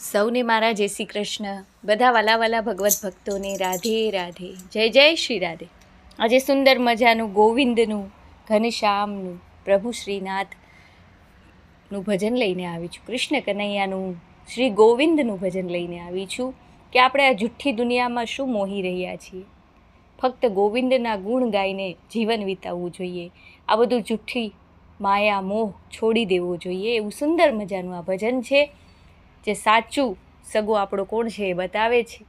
સૌને મારા જય શ્રી કૃષ્ણ. બધા વાલા વાલા ભગવત ભક્તોને રાધે રાધે, જય જય શ્રી રાધે. આજે સુંદર મજાનું ગોવિંદનું, ઘનશ્યામનું, પ્રભુ શ્રીનાથનું ભજન લઈને આવી છું. કૃષ્ણ કનૈયાનું, શ્રી ગોવિંદનું ભજન લઈને આવી છું કે આપણે આ જુઠ્ઠી દુનિયામાં શું મોહી રહ્યા છીએ. ફક્ત ગોવિંદના ગુણ ગાઈને જીવન વિતાવવું જોઈએ. આ બધું જુઠ્ઠી માયા મોહ છોડી દેવો જોઈએ. એવું સુંદર મજાનું આ ભજન છે જે સાચું સગો આપણો કોણ છે એ બતાવે છે.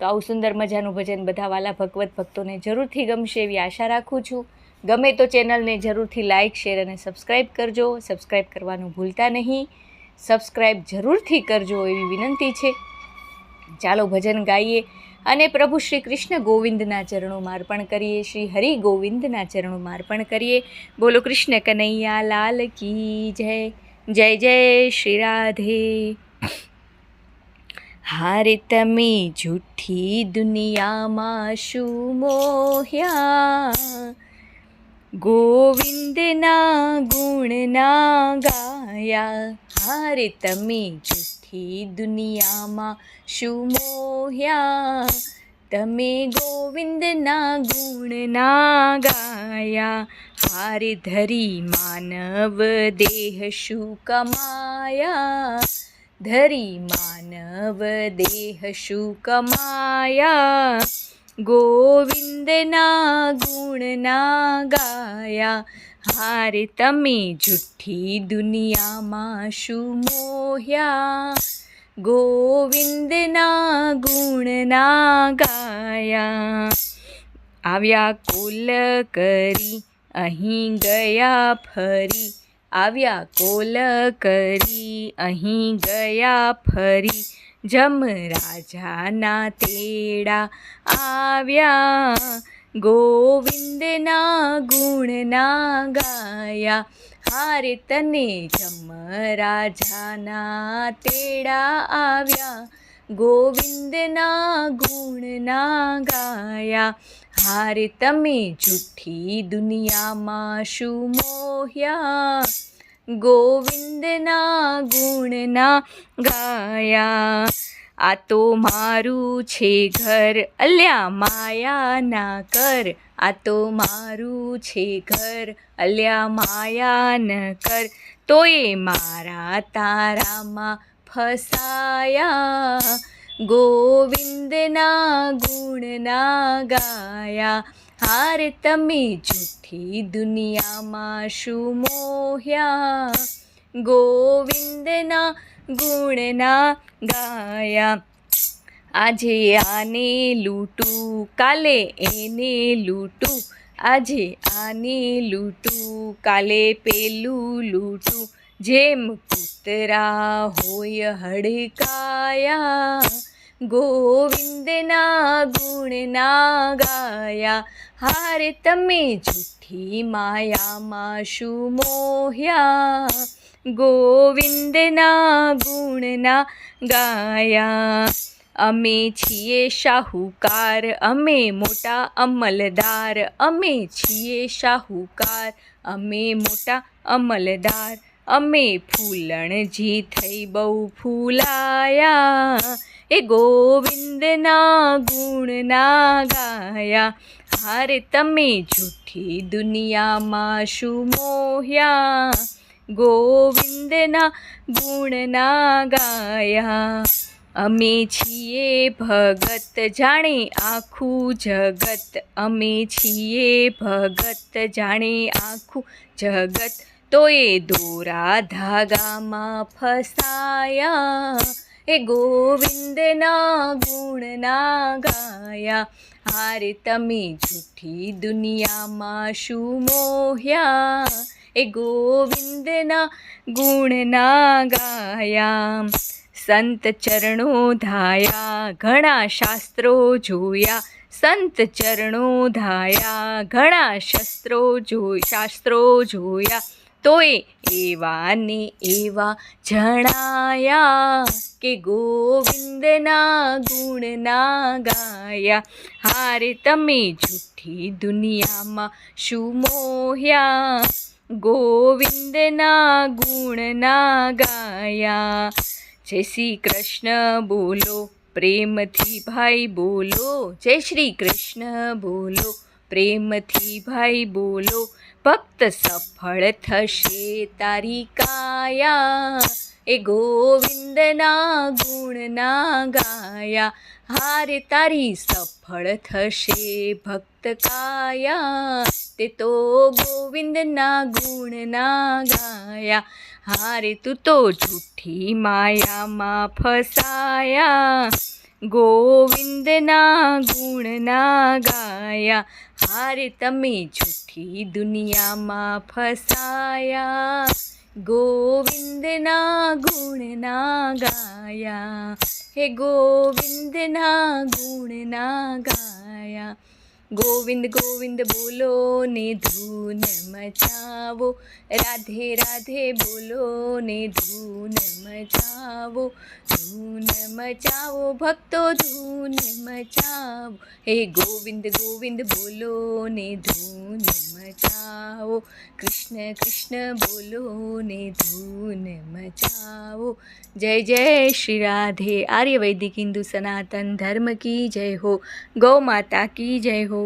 તો આવું સુંદર મજાનું ભજન બધા વાલા ભગવત ભક્તોને જરૂરથી ગમશે એવી આશા રાખું છું. ગમે તો ચેનલને જરૂરથી લાઇક, શેર અને સબસ્ક્રાઈબ કરજો. સબસ્ક્રાઈબ કરવાનું ભૂલતા નહીં. સબસ્ક્રાઈબ જરૂરથી કરજો એવી વિનંતી છે. ચાલો ભજન ગાઈએ અને પ્રભુ શ્રી કૃષ્ણ ગોવિંદના ચરણોમાં અર્પણ કરીએ. શ્રી હરિ ગોવિંદના ચરણોમાં અર્પણ કરીએ. બોલો કૃષ્ણ કનૈયા લાલ કી જય. જય જય શ્રી રાધે. હારે તમે જૂઠી દુનિયામાં શું મોહ્યા, ગોવિંદના ગુણ ના ગાયા. હારે તમે જૂઠી દુનિયામાં શું મોહ્યા, તમે ગોવિંદના ગુણ ના ગાયા. હારે ધરી માનવ દેહ શું કમાયા, ધરી માનવ દેહ શું કમાયા, ગોવિંદના ગુણ ના ગાયા. હારે તમે જુઠ્ઠી દુનિયામાં શું મોહ્યા, ગોવિંદના ગુણ ના ગાયા. આવ્યા કોલ કરી અહીં ગયા ફરી, આવ્યા કોલ કરી અહીં ગયા ફરી, જમ રાજાના તેડા આવ્યા, ગોવિંદના ગુણ ના ગાયા. હારે તને જમ રાજાના તેડા આવ્યા, ગોવિંદના ગુણ ના ગાયા. હારે તમે જુઠ્ઠી દુનિયામાં શું મોહ્યા, ગોવિંદના ગુણ ના ગાયા. આ તો મારું છે ઘર અલ્યા માયા ના કર, આ તો મારું છે ઘર અલ્યા માયા ન કર, તોય મારા તારામાં ફસાયા, ગોવિંદના ગુણ ના ગાયા. હારે તમે જૂઠી દુનિયામાં શું મોહ્યા, ગોવિંદના ગુણ ના ગાયા. આજે આને લૂંટું કાલે એને લૂંટું, આજે આને લૂંટું કાલે પેલું લૂંટું, જેમ કૂતરા હોય હડકાયા, ગોવિંદના ગુણ ના ગાયા. હારે તમે જૂઠી માયામાં શું મોહ્યા, ગોવિંદના ગુણ ના ગાયા. અમે છીએ શાહુકાર અમે મોટા અમલદાર, અમે છીએ શાહુકાર અમે મોટા અમલદાર, અમે ફૂલણજી થઈ બહુ ફૂલાયા, એ ગોવિંદના ગુણ ના ગાયા. હારે તમે જૂઠી દુનિયામાં શું મોહ્યા, ગોવિંદના ગુણ ના ગાયા. અમે છીએ ભગત જાણે આખું જગત, અમે છીએ ભગત જાણે આખું જગત, તોય દોરા ધાગામાં ફસાયા, એ ગોવિંદના ગુણ ના ગાયા. હારે તમે જૂઠી દુનિયામાં શું મોહ્યા, એ ગોવિંદના ગુણ ના ગાયા. સંત ચરણો ધાયા ઘણા શાસ્ત્રો જોયા, સંત ચરણો ધાયા ઘણા શાસ્ત્રો જોયા, તોય એવા ને એવા જણાયા, કે ગોવિંદના ગુણ ના ગાયા. હારે તમે જૂઠી દુનિયામાં શું મોહ્યા, ગોવિંદના ગુણ ના ગાયા. જય શ્રી કૃષ્ણ બોલો, પ્રેમથી ભાઈ બોલો, જય શ્રી કૃષ્ણ બોલો, પ્રેમથી ભાઈ બોલો. ભક્ત સફળ થશે તારી કાયા, એ ગોવિંદના ગુણના ગાયા. હારે તારી સફળ થશે ભક્ત કાયા, તે તો ગોવિંદના ગુણના ગાયા. હારે તું તો જૂઠી માયામાં ફસાયા, ગોવિંદના ગુણના ગાયા. હારે તમે જૂઠી દુનિયામાં ફસાયા, ગોવિંદના ગુણના ગાયા. હે ગોવિંદના ગુણના ગાયા. ગોવિંદ ગોવિંદ બોલો ને ધૂન મચાવો, રાધે રાધે બોલો ને ધૂન મચાવો. ધૂન મચાવો ભક્તો ધૂન મચાવો, હે ગોવિંદ ગોવિંદ બોલો ને ધૂન મચાવો. કૃષ્ણ કૃષ્ણ બોલો ને ધૂન મચાવો. જય જય શ્રી રાધે. આર્ય વૈદિક હિન્દુ સનાતન ધર્મ કી જય હો. ગૌ માતા કી જય હો.